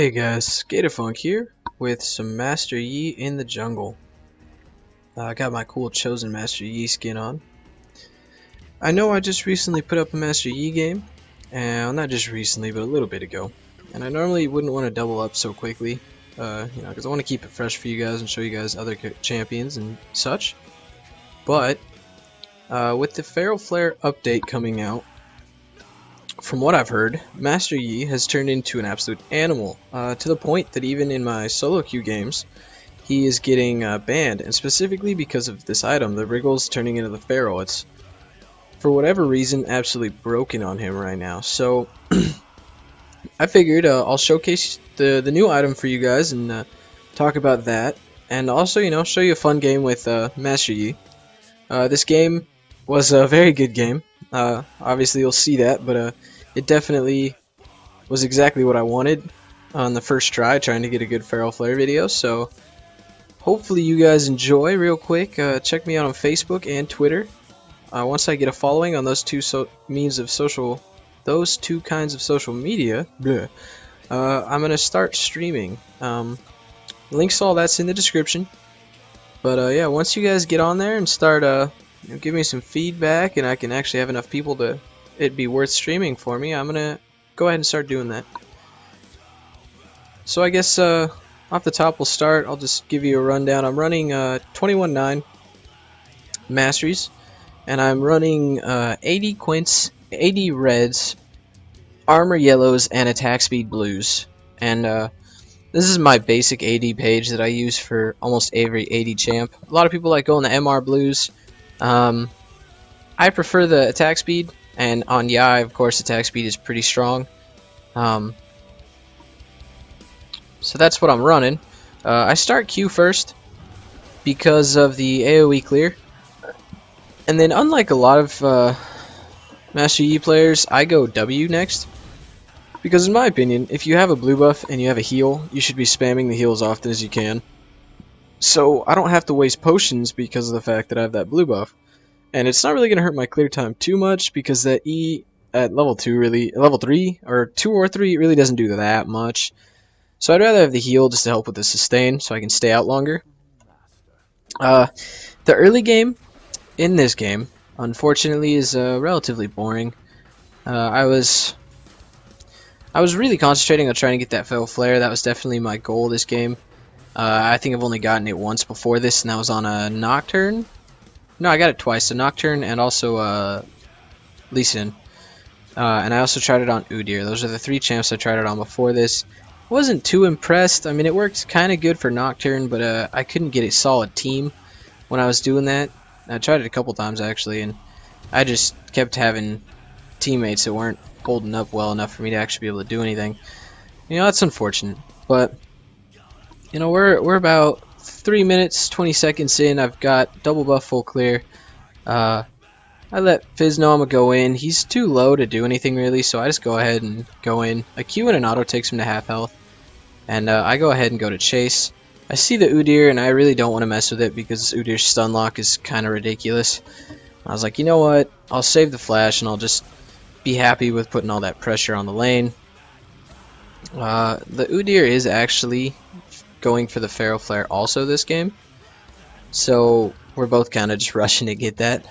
Hey guys, Skaterfunk here with some Master Yi in the jungle. I got my cool Chosen Master Yi skin on. I know I just recently put up a Master Yi game, and not just recently, but a little bit ago. And I normally wouldn't want to double up so quickly, because I want to keep it fresh for you guys and show you guys other champions and such. But with the Feral Flare update coming out, from what I've heard, Master Yi has turned into an absolute animal, to the point that even in my solo queue games, he is getting banned, and specifically because of this item, the Wriggles turning into the Feral. It's, for whatever reason, absolutely broken on him right now. So, I figured I'll showcase the new item for you guys and talk about that, and also, show you a fun game with Master Yi. This game was a very good game. Obviously, you'll see that, but it definitely was exactly what I wanted on the first try, trying to get a good Feral Flare video. So hopefully you guys enjoy. Real quick, check me out on Facebook and Twitter. Once I get a following on those two kinds of social media, I'm gonna start streaming. Links to all that's in the description. But yeah, once you guys get on there and start give me some feedback, and I can actually have enough people to it'd be worth streaming for me, I'm gonna go ahead and start doing that. So I guess off the top we'll start. I'll just give you a rundown. I'm running 21-9 Masteries, and I'm running 80 Quints, 80 Reds, Armor Yellows, and Attack Speed Blues. And this is my basic AD page that I use for almost every AD champ. A lot of people like going the MR Blues. I prefer the attack speed, and on Yai, of course, attack speed is pretty strong. So that's what I'm running. I start Q first because of the AoE clear, and then unlike a lot of Master Yi players, I go W next. Because in my opinion, if you have a blue buff and you have a heal, you should be spamming the heal as often as you can. So I don't have to waste potions because of the fact that I have that blue buff. And it's not really going to hurt my clear time too much because that E at level 3, or 2 or 3, it really doesn't do that much. So I'd rather have the heal just to help with the sustain so I can stay out longer. The early game in this game, unfortunately, is relatively boring. I was really concentrating on trying to get that Feral Flare. That was definitely my goal this game. I think I've only gotten it once before this, and that was on a Nocturne. No, I got it twice, a Nocturne and also Lee Sin. And I also tried it on Udyr. Those are the 3 champs I tried it on before this. Wasn't too impressed. I mean, it worked kind of good for Nocturne, but I couldn't get a solid team when I was doing that. I tried it a couple times, actually, and I just kept having teammates that weren't holding up well enough for me to actually be able to do anything. That's unfortunate. But, we're about 3 minutes, 20 seconds in. I've got double buff full clear. I let Fizz know I'm going to go in. He's too low to do anything really, so I just go ahead and go in. A Q and an auto takes him to half health. And I go ahead and go to chase. I see the Udyr, and I really don't want to mess with it because Udyr's stun lock is kind of ridiculous. I was like, you know what? I'll save the flash, and I'll just be happy with putting all that pressure on the lane. The Udyr is actually going for the Feral Flare also this game, so we're both kind of just rushing to get that.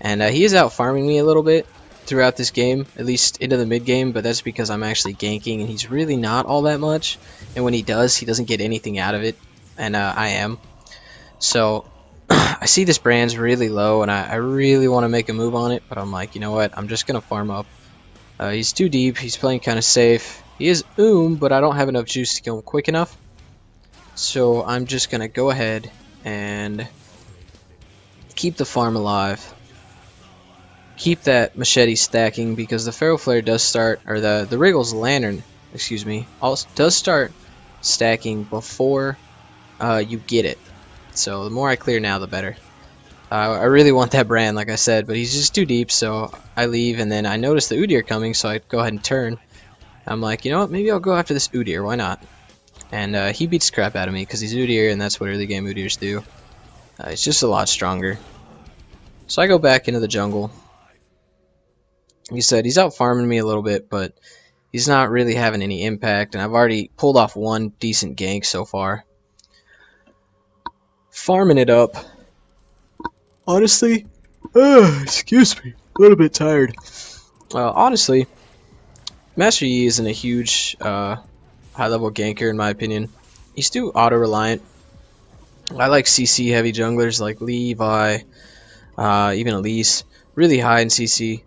And he is out farming me a little bit throughout this game, at least into the mid game, but that's because I'm actually ganking, and he's really not all that much. And when he does, he doesn't get anything out of it, and I am. So I see this brand's really low, and I really want to make a move on it, but I'm like, you know what? I'm just gonna farm up. He's too deep. He's playing kind of safe. He is but I don't have enough juice to kill him quick enough. So I'm just gonna go ahead and keep the farm alive. Keep that machete stacking because the Feral Flare does start, or the Wriggles Lantern, excuse me, also does start stacking before you get it. So the more I clear now, the better. I really want that brand, like I said, but he's just too deep, so I leave, and then I notice the Udyr coming, so I go ahead and turn. I'm like, you know what, maybe I'll go after this Udyr, why not? And he beats the crap out of me because he's Udyr, and that's what early game Udyrs do. It's just a lot stronger. So I go back into the jungle. He said he's out farming me a little bit, but he's not really having any impact, and I've already pulled off one decent gank so far. Farming it up. Honestly, excuse me, a little bit tired. Honestly, Master Yi isn't a huge high-level ganker in my opinion. He's too auto-reliant. I like CC heavy junglers like Levi, even Elise, really high in CC.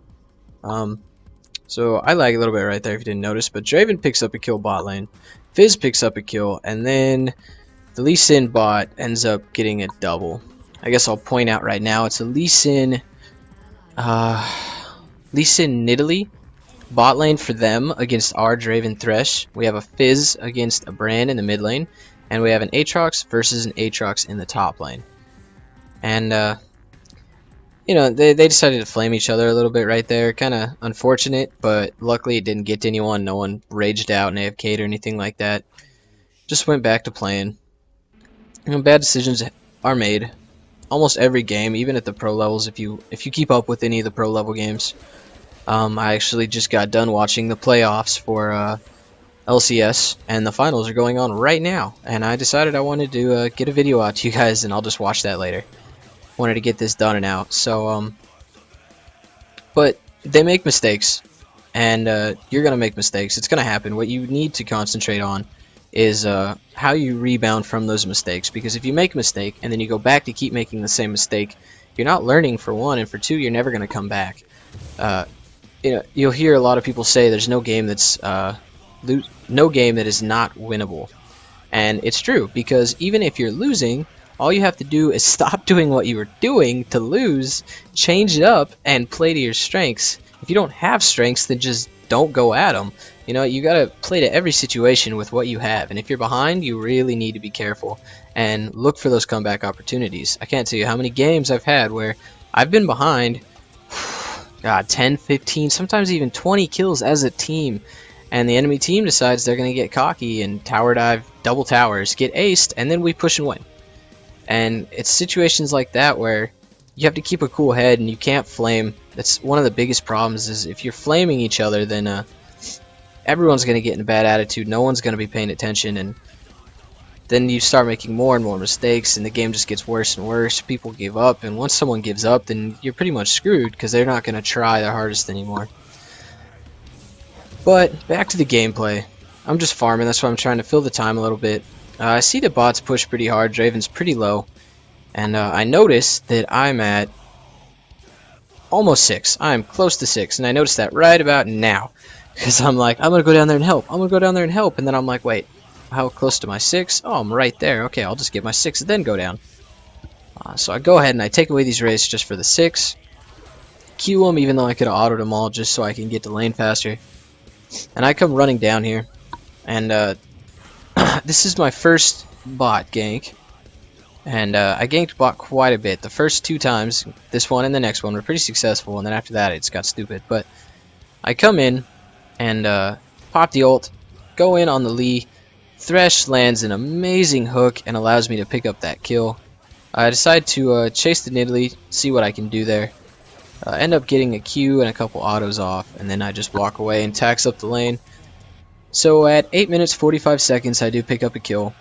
So I lag a little bit right there if you didn't notice. But Draven picks up a kill bot lane, Fizz picks up a kill, and then the Lee Sin bot ends up getting a double. I guess I'll point out right now it's a Lee Sin Nidalee bot lane for them against our Draven Thresh. We have a Fizz against a Brand in the mid lane, and we have an Aatrox versus an Aatrox in the top lane. And you know, they decided to flame each other a little bit right there. Kind of unfortunate, but luckily it didn't get to anyone. No one raged out and AFK'd or anything like that. Just went back to playing. You know, bad decisions are made almost every game, even at the pro levels. If you keep up with any of the pro level games. I actually just got done watching the playoffs for LCS, and the finals are going on right now. And I decided I wanted to get a video out to you guys, and I'll just watch that later. Wanted to get this done and out. So, but they make mistakes, and you're gonna make mistakes. It's gonna happen. What you need to concentrate on is how you rebound from those mistakes. Because if you make a mistake and then you go back to keep making the same mistake, you're not learning, for one, and for two, you're never gonna come back. You know, you'll hear a lot of people say there's no game that's no game that is not winnable, and it's true, because even if you're losing, all you have to do is stop doing what you were doing to lose, change it up, and play to your strengths. If you don't have strengths, then just don't go at them. You know, you gotta play to every situation with what you have, and if you're behind, you really need to be careful and look for those comeback opportunities. I can't tell you how many games I've had where I've been behind, God, 10, 15, sometimes even 20 kills as a team, and the enemy team decides they're gonna get cocky and tower dive, double towers, get aced, and then we push and win. And it's situations like that where you have to keep a cool head and you can't flame. That's one of the biggest problems, is if you're flaming each other, then everyone's going to get in a bad attitude. No one's going to be paying attention, and then you start making more and more mistakes, and the game just gets worse and worse. People give up, and once someone gives up, then you're pretty much screwed, because they're not going to try their hardest anymore. But back to the gameplay. I'm just farming. That's why I'm trying to fill the time a little bit. I see the bots push pretty hard. Draven's pretty low. And I notice that I'm at almost 6. I'm close to 6. And I noticed that right about now. Because I'm like, I'm going to go down there and help. I'm going to go down there and help. And then I'm like, wait, how close to my 6? Oh, I'm right there. Okay, I'll just get my 6 and then go down. So I go ahead and I take away these raids just for the 6. Q them, even though I could have autoed them all, just so I can get to lane faster. And I come running down here. And this is my first bot gank, and I ganked bot quite a bit. The first 2 times, this one and the next one, were pretty successful, and then after that it just got stupid. But I come in and pop the ult, go in on the Lee. Thresh lands an amazing hook and allows me to pick up that kill. I decide to chase the Nidalee, see what I can do there. End up getting a Q and a couple autos off, and then I just walk away and tax up the lane. So at 8 minutes 45 seconds, I do pick up a kill.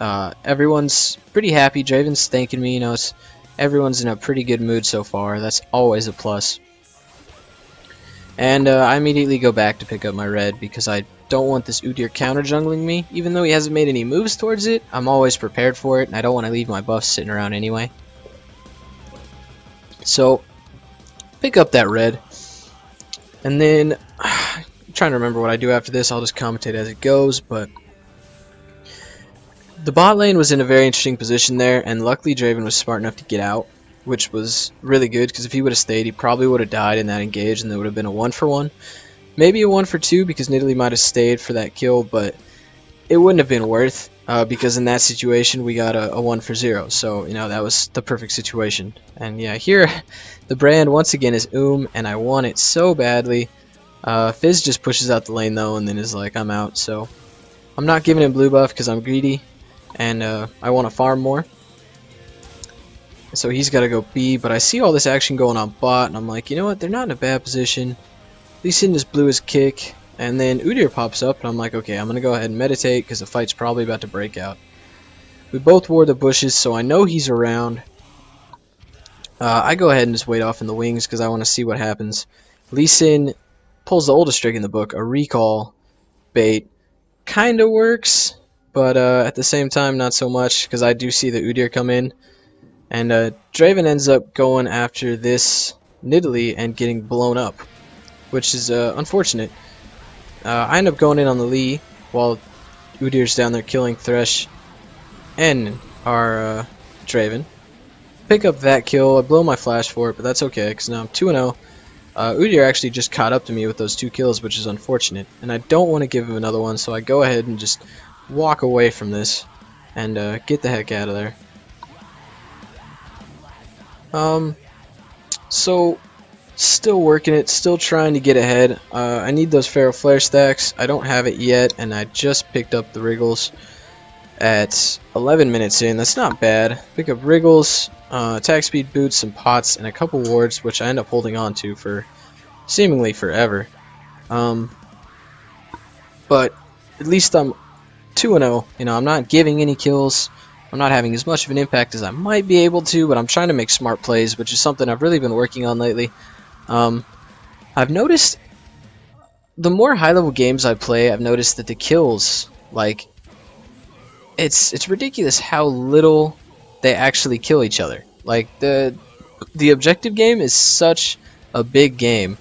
Everyone's pretty happy. Draven's thanking me. You know, everyone's in a pretty good mood so far. That's always a plus. And I immediately go back to pick up my red, because I don't want this Udyr counter jungling me. Even though he hasn't made any moves towards it, I'm always prepared for it, and I don't want to leave my buffs sitting around anyway. So pick up that red, and then I'm trying to remember what I do after this. I'll just commentate as it goes, but the bot lane was in a very interesting position there, and luckily Draven was smart enough to get out, which was really good, because if he would have stayed, he probably would have died in that engage, and there would have been a 1-for-1. Maybe a 1-for-2, because Nidalee might have stayed for that kill, but it wouldn't have been worth, because in that situation we got a 1-for-0, so, you know, that was the perfect situation. And yeah, here the brand once again is and I want it so badly. Fizz just pushes out the lane though, and then is like, I'm out. So I'm not giving him blue buff because I'm greedy, and I want to farm more. So he's got to go B, but I see all this action going on bot, and I'm like, you know what? They're not in a bad position. Lee Sin just blew his kick. And then Udyr pops up, and I'm like, okay, I'm going to go ahead and meditate because the fight's probably about to break out. We both wore the bushes, so I know he's around. I go ahead and just wait off in the wings because I want to see what happens. Lee Sin pulls the oldest trick in the book, a recall bait. Kind of works, but at the same time, not so much because I do see the Udyr come in. And Draven ends up going after this Nidalee and getting blown up, which is unfortunate. I end up going in on the Lee while Udyr's down there killing Thresh and our Draven. Pick up that kill. I blow my flash for it, but that's okay because now I'm 2-0. Udyr actually just caught up to me with those 2 kills, which is unfortunate, and I don't want to give him another one, so I go ahead and just walk away from this and get the heck out of there. So still working it, still trying to get ahead. I need those Pharaoh Flare stacks. I don't have it yet, and I just picked up the Wriggles at 11 minutes in. That's not bad. Pick up Wriggles, attack speed boots, some pots, and a couple wards, which I end up holding on to for seemingly forever. But at least I'm 2-0. You know, I'm not giving any kills. I'm not having as much of an impact as I might be able to, but I'm trying to make smart plays, which is something I've really been working on lately. I've noticed the more high-level games I play, I've noticed that the kills, like, it's ridiculous how little they actually kill each other. Like, the objective game is such a big game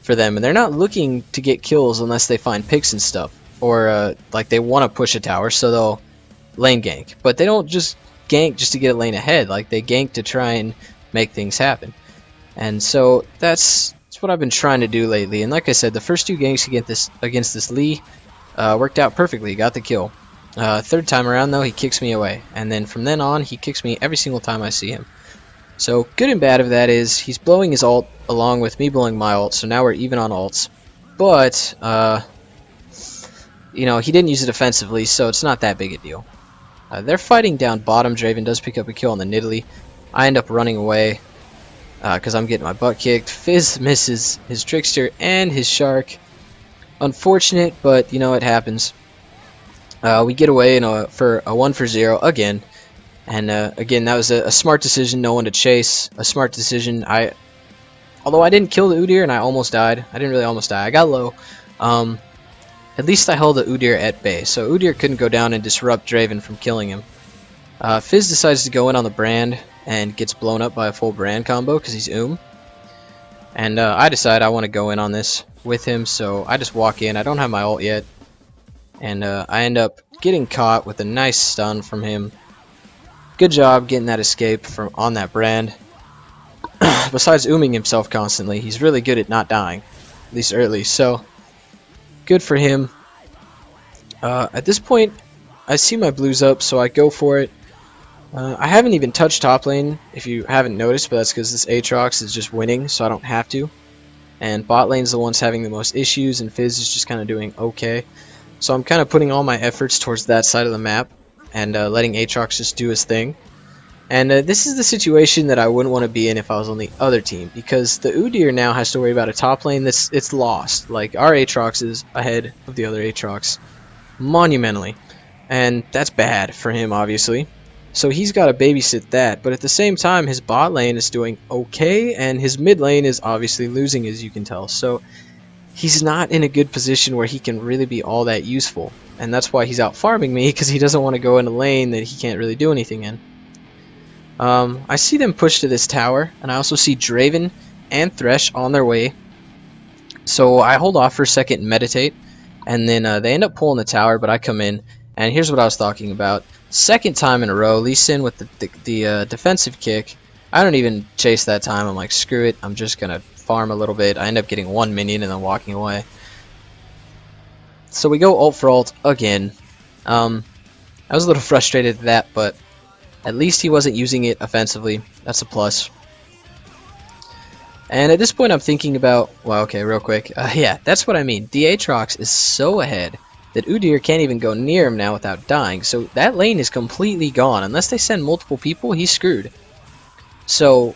for them, and they're not looking to get kills unless they find picks and stuff, or like they want to push a tower, so they'll lane gank. But they don't just gank just to get a lane ahead. Like, they gank to try and make things happen. And so that's what I've been trying to do lately. And like I said, the first 2 ganks against this Lee worked out perfectly. Got the kill. Third time around, though, he kicks me away. And then from then on, he kicks me every single time I see him. So good and bad of that is he's blowing his ult along with me blowing my ult. So now we're even on ults. But, you know, he didn't use it offensively, so it's not that big a deal. They're fighting down bottom. Draven does pick up a kill on the Nidalee. I end up running away because I'm getting my butt kicked. Fizz misses his Trickster and his Shark. Unfortunate, but, you know, it happens. We get away for a 1-for-0 again. And again, that was a smart decision. No one to chase. A smart decision. Although I didn't kill the Udyr and I almost died. I didn't really almost die. I got low. At least I held the Udyr at bay, so Udyr couldn't go down and disrupt Draven from killing him. Fizz decides to go in on the Brand and gets blown up by a full Brand combo because he's And I decide I want to go in on this with him, so I just walk in. I don't have my ult yet. And I end up getting caught with a nice stun from him. Good job getting that escape from on that Brand. Besides ooming himself constantly, he's really good at not dying, at least early, so good for him. At this point, I see my blues up, so I go for it. I haven't even touched top lane, if you haven't noticed, but that's because this Aatrox is just winning, so I don't have to. And bot lane's the one's having the most issues, and Fizz is just kind of doing okay. So I'm kind of putting all my efforts towards that side of the map, and letting Aatrox just do his thing. And this is the situation that I wouldn't want to be in if I was on the other team, because the Udyr now has to worry about a top lane it's lost. Like, our Aatrox is ahead of the other Aatrox monumentally, and that's bad for him, obviously. So he's got to babysit that, but at the same time, his bot lane is doing okay, and his mid lane is obviously losing, as you can tell. So he's not in a good position where he can really be all that useful, and that's why he's out farming me, because he doesn't want to go in a lane that he can't really do anything in. I see them push to this tower, and I also see Draven and Thresh on their way. So I hold off for a second and meditate, and then they end up pulling the tower, but I come in, and here's what I was talking about. Second time in a row, Lee Sin with the defensive kick. I don't even chase that time. I'm like, screw it, I'm just going to farm a little bit. I end up getting 1 minion and then walking away. So we go ult for ult again. I was a little frustrated at that, but at least he wasn't using it offensively. That's a plus. And at this point I'm thinking about, well, okay, real quick. Yeah, that's what I mean. The Aatrox is so ahead that Udyr can't even go near him now without dying. So that lane is completely gone. Unless they send multiple people, he's screwed. So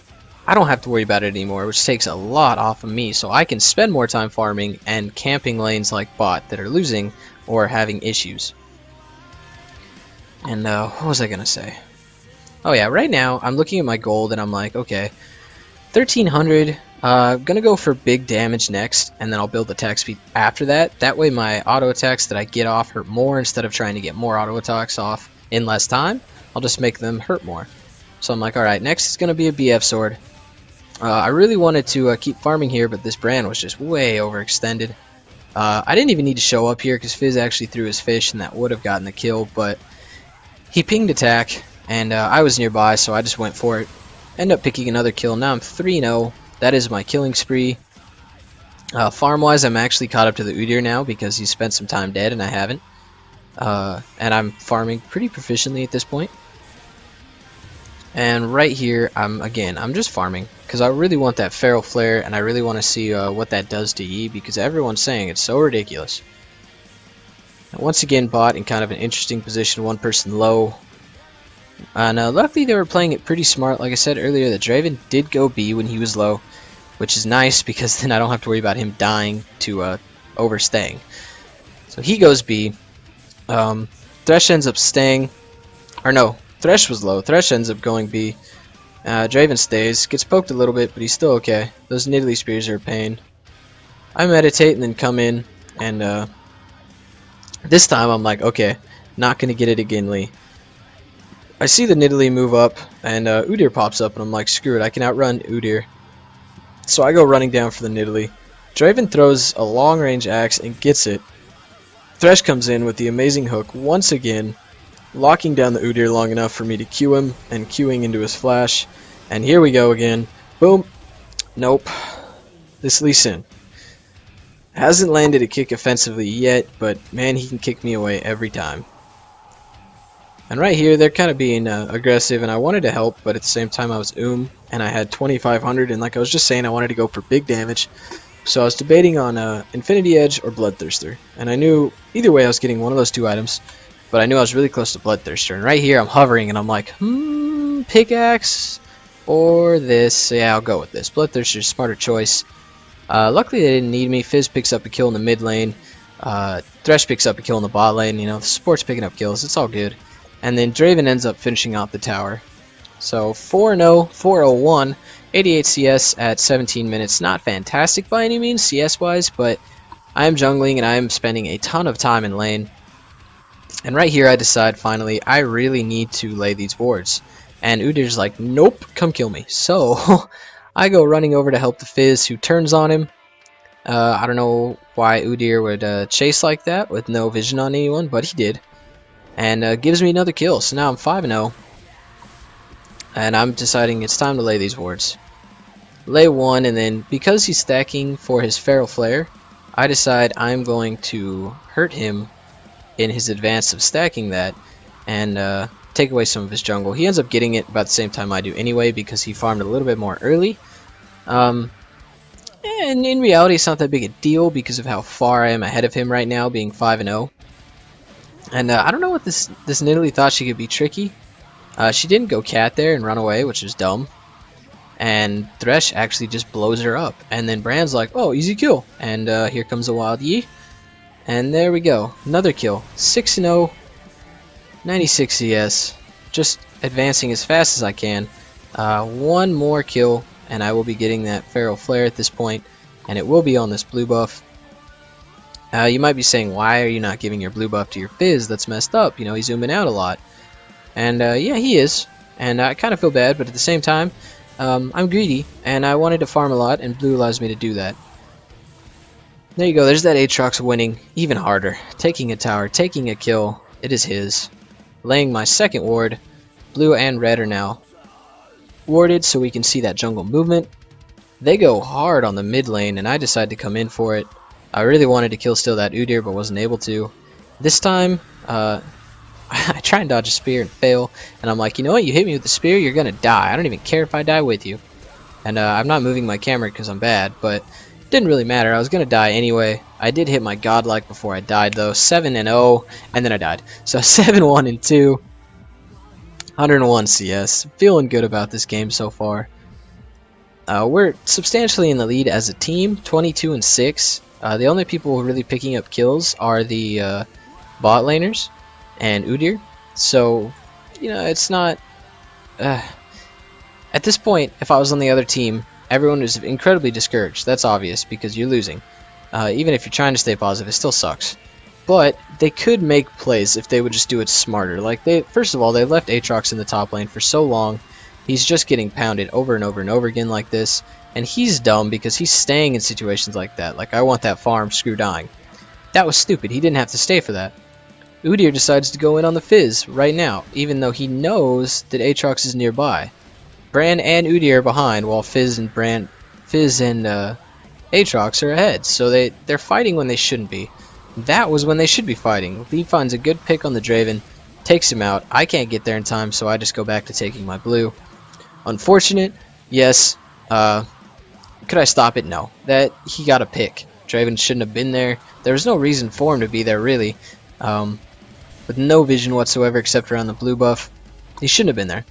I don't have to worry about it anymore, which takes a lot off of me, so I can spend more time farming and camping lanes like bot that are losing or having issues. And what was I gonna say? Oh yeah, right now I'm looking at my gold and I'm like, okay, 1300. Gonna go for big damage next, and then I'll build attack speed after that. That way my auto attacks that I get off hurt more instead of trying to get more auto attacks off in less time. I'll just make them hurt more. So I'm like, alright, next is gonna be a BF sword. I really wanted to keep farming here, but this brand was just way overextended. I didn't even need to show up here because Fizz actually threw his fish and that would have gotten the kill, but he pinged attack and I was nearby, so I just went for it. End up picking another kill. Now I'm 3-0. That is my killing spree. Farm-wise, I'm actually caught up to the Udyr now because he spent some time dead and I haven't. And I'm farming pretty proficiently at this point. And right here, I'm just farming because I really want that Feral Flare, and I really want to see what that does to Yi because everyone's saying it's so ridiculous. And once again, bot in kind of an interesting position, one person low. And luckily they were playing it pretty smart. Like I said earlier, the Draven did go B when he was low, which is nice because then I don't have to worry about him dying to overstaying. So he goes B. Thresh ends up staying, or no, Thresh was low. Thresh ends up going B. Draven stays, gets poked a little bit, but he's still okay. Those Nidalee spears are a pain. I meditate and then come in, and this time I'm like, okay, not gonna get it again, Lee. I see the Nidalee move up, and Udyr pops up, and I'm like, screw it, I can outrun Udyr. So I go running down for the Nidalee. Draven throws a long-range axe and gets it. Thresh comes in with the amazing hook once again, locking down the Udyr long enough for me to Q him, and Qing into his flash. And here we go again. Boom. Nope. This Lee Sin hasn't landed a kick offensively yet, but man, he can kick me away every time. And right here, they're kind of being aggressive, and I wanted to help, but at the same time I was and I had 2500, and like I was just saying, I wanted to go for big damage. So I was debating on Infinity Edge or Bloodthirster, and I knew either way I was getting one of those two items, but I knew I was really close to Bloodthirster. And right here I'm hovering, and I'm like, pickaxe or this? Yeah, I'll go with this. Bloodthirster's smarter choice. Luckily they didn't need me. Fizz picks up a kill in the mid lane. Thresh picks up a kill in the bot lane. You know, the support's picking up kills. It's all good. And then Draven ends up finishing off the tower. So 4-0, 4-0-1, 88 CS at 17 minutes. Not fantastic by any means CS-wise, but I am jungling and I am spending a ton of time in lane. And right here I decide finally I really need to lay these wards. And Udyr's like, nope, come kill me. So I go running over to help the Fizz, who turns on him. I don't know why Udyr would chase like that with no vision on anyone, but he did. And gives me another kill. So now I'm 5-0. And I'm deciding it's time to lay these wards. Lay one, and then because he's stacking for his Feral Flare, I decide I'm going to hurt him in his advance of stacking that, and take away some of his jungle. He ends up getting it about the same time I do anyway, because he farmed a little bit more early. And in reality, it's not that big a deal because of how far I am ahead of him right now, being 5-0. And I don't know what this Nidalee thought she could be tricky. She didn't go cat there and run away, which is dumb. And Thresh actually just blows her up. And then Brand's like, oh, easy kill. And here comes a wild Yi. And there we go. Another kill. 6-0. 96 CS. Just advancing as fast as I can. One more kill, and I will be getting that Feral Flare at this point. And it will be on this blue buff. You might be saying, why are you not giving your blue buff to your Fizz? That's messed up. You know, he's zooming out a lot. And yeah, he is. And I kind of feel bad, but at the same time, I'm greedy, and I wanted to farm a lot, and blue allows me to do that. There you go, there's that Aatrox winning even harder. Taking a tower, taking a kill, it is his. Laying my second ward. Blue and red are now warded, so we can see that jungle movement. They go hard on the mid lane, and I decide to come in for it. I really wanted to kill steal that Udyr, but wasn't able to. This time, I try and dodge a spear and fail, and I'm like, you know what, you hit me with the spear, you're gonna die. I don't even care if I die with you. And I'm not moving my camera because I'm bad, but it didn't really matter. I was gonna die anyway. I did hit my godlike before I died though. 7-0, and then I died. So 7-1-2, 101 CS. Feeling good about this game so far. We're substantially in the lead as a team, 22-6. The only people really picking up kills are the bot laners and Udyr. So, it's not... at this point, if I was on the other team, everyone is incredibly discouraged. That's obvious because you're losing. Even if you're trying to stay positive, it still sucks. But they could make plays if they would just do it smarter. Like first of all, they left Aatrox in the top lane for so long. He's just getting pounded over and over and over again like this. And he's dumb because he's staying in situations like that. Like, I want that farm, screw dying. That was stupid. He didn't have to stay for that. Udyr decides to go in on the Fizz right now, even though he knows that Aatrox is nearby. Bran and Udyr are behind, while Fizz and Aatrox are ahead. So they're fighting when they shouldn't be. That was when they should be fighting. Lee finds a good pick on the Draven, takes him out. I can't get there in time, so I just go back to taking my blue. Unfortunate, yes. Could I stop it? No. That he got a pick. Draven shouldn't have been there. There was no reason for him to be there, really. With no vision whatsoever except around the blue buff. He shouldn't have been there.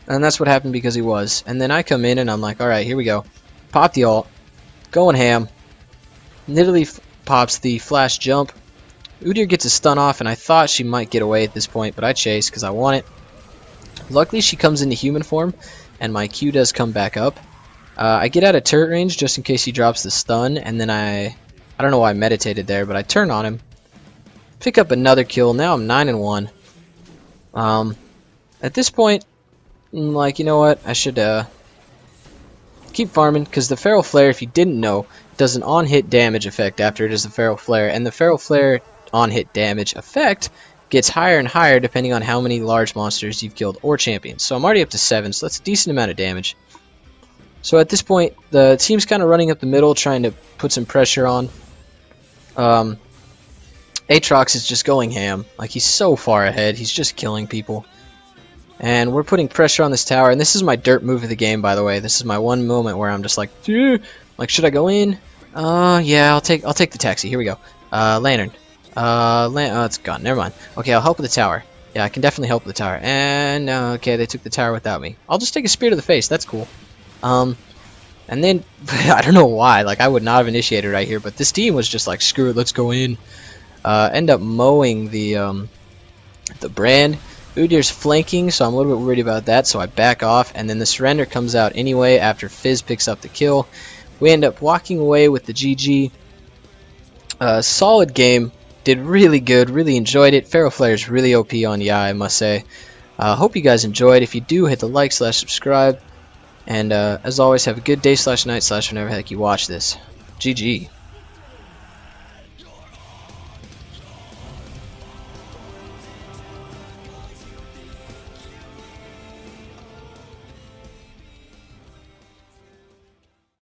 And that's what happened because he was. And then I come in and I'm like, alright, here we go. Pop the ult. Going ham. Literally pops the flash jump. Udyr gets a stun off, and I thought she might get away at this point, but I chase because I want it. Luckily, she comes into human form, and my Q does come back up. I get out of turret range just in case he drops the stun, and then I don't know why I meditated there, but I turn on him. Pick up another kill. Now I'm 9-1. At this point, I'm like, you know what? I should keep farming, because the Feral Flare, if you didn't know, does an on-hit damage effect after it is the Feral Flare, and the Feral Flare on-hit damage effect gets higher and higher depending on how many large monsters you've killed or champions. So I'm already up to 7, so that's a decent amount of damage. So at this point, the team's kind of running up the middle, trying to put some pressure on. Aatrox is just going ham. Like, he's so far ahead, he's just killing people. And we're putting pressure on this tower, and this is my dirt move of the game, by the way. This is my one moment where I'm just like, should I go in? Yeah, I'll take the taxi. Here we go. Lantern. Oh, it's gone. Never mind. Okay, I'll help with the tower. Yeah, I can definitely help with the tower. And, okay, they took the tower without me. I'll just take a spear to the face. That's cool. And then, I don't know why. Like, I would not have initiated right here, but this team was just like, screw it, let's go in. End up mowing the brand. Udyr's flanking, so I'm a little bit worried about that, so I back off, and then the surrender comes out anyway after Fizz picks up the kill. We end up walking away with the GG. Solid game. Did really good. Really enjoyed it. Feral Flare is really OP on Yai, I must say. Hope you guys enjoyed. If you do, hit the like/subscribe. And as always, have a good day/night/ whenever the heck you watch this. GG.